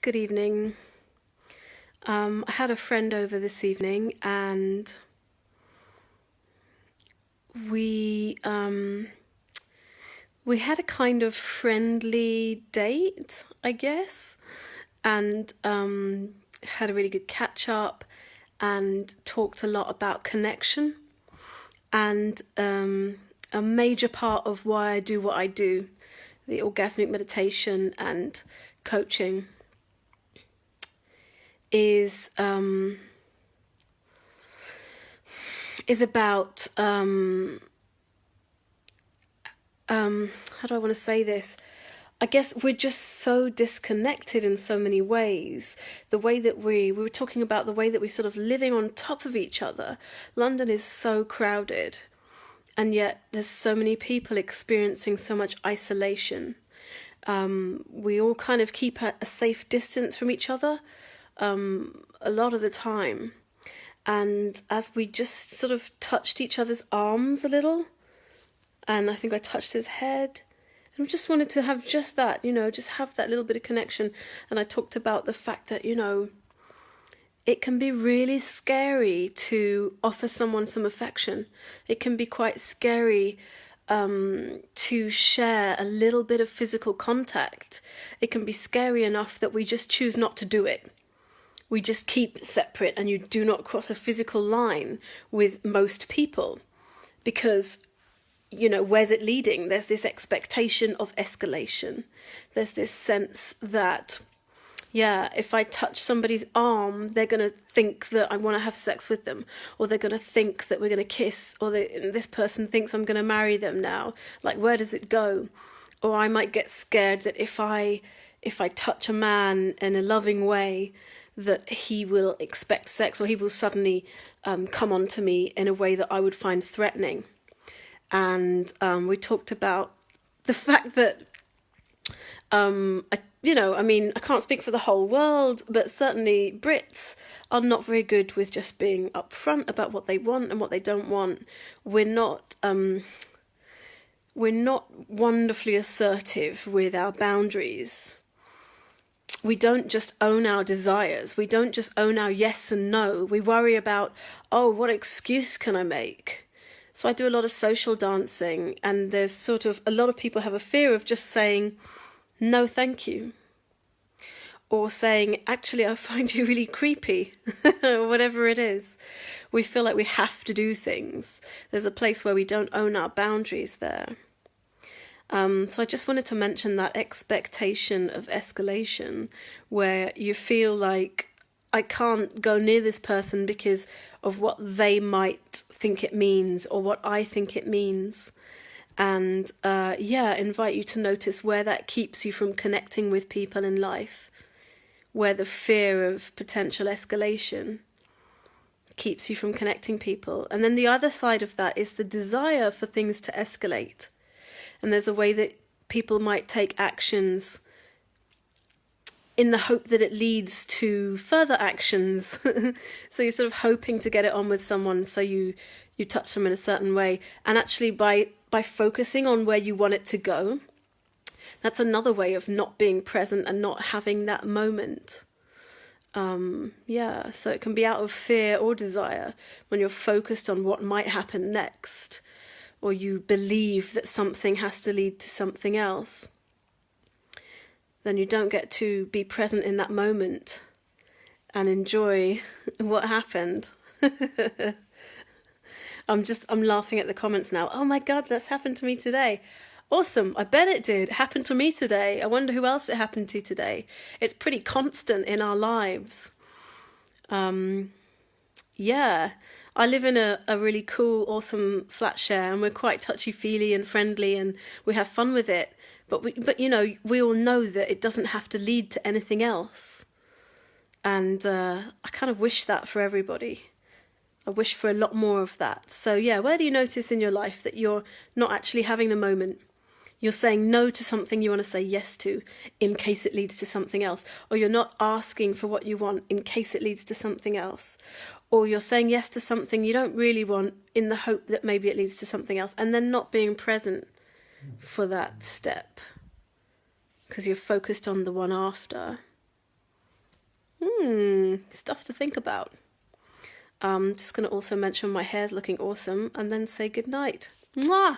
Good evening. I had a friend over this evening, and we we had a kind of friendly date, I guess, and had a really good catch up, and talked a lot about connection, and a major part of why I do what I do, the orgasmic meditation and coaching, is about how do I want to say this? I guess we're just so disconnected in so many ways. The way that we were talking about the way that we're sort of living on top of each other. London is so crowded, and yet there's so many people experiencing so much isolation. We all kind of keep a safe distance from each other a lot of the time. And as we just sort of touched each other's arms a little, and I think I touched his head, and we just wanted to have just that, just have that little bit of connection. And I talked about the fact that, it can be really scary to offer someone some affection. It can be quite scary to share a little bit of physical contact. It can be scary enough that we just choose not to do it. We just keep separate, and you do not cross a physical line with most people because, where's it leading? There's this expectation of escalation. There's this sense that, if I touch somebody's arm, they're going to think that I want to have sex with them, or they're going to think that we're going to kiss, or this person thinks I'm going to marry them now. Like, where does it go? Or I might get scared that if I touch a man in a loving way, that he will expect sex, or he will suddenly come on to me in a way that I would find threatening. And we talked about the fact that, I can't speak for the whole world, but certainly Brits are not very good with just being upfront about what they want and what they don't want. We're not wonderfully assertive with our boundaries. We don't just own our desires. We don't just own our yes and no. We worry about, what excuse can I make? So I do a lot of social dancing, and there's sort of a lot of people have a fear of just saying, no, thank you. Or saying, actually, I find you really creepy, or whatever it is. We feel like we have to do things. There's a place where we don't own our boundaries there. So I just wanted to mention that expectation of escalation, where you feel like, I can't go near this person because of what they might think it means, or what I think it means. And invite you to notice where that keeps you from connecting with people in life, where the fear of potential escalation keeps you from connecting people. And then the other side of that is the desire for things to escalate. And there's a way that people might take actions in the hope that it leads to further actions. So you're sort of hoping to get it on with someone, so you touch them in a certain way. And actually by focusing on where you want it to go, that's another way of not being present and not having that moment. So it can be out of fear or desire when you're focused on what might happen next, or you believe that something has to lead to something else. Then you don't get to be present in that moment and enjoy what happened. I'm laughing at the comments now. Oh my God, that's happened to me today. Awesome, I bet it did. It happened to me today. I wonder who else it happened to today. It's pretty constant in our lives. I live in a really cool, awesome flat share, and we're quite touchy-feely and friendly, and we have fun with it. But we all know that it doesn't have to lead to anything else. And I kind of wish that for everybody. I wish for a lot more of that. So where do you notice in your life that you're not actually having the moment? You're saying no to something you want to say yes to in case it leads to something else. Or you're not asking for what you want in case it leads to something else. Or you're saying yes to something you don't really want in the hope that maybe it leads to something else, and then not being present for that step because you're focused on the one after. Stuff to think about. Just going to also mention my hair's looking awesome and then say goodnight. Mwah!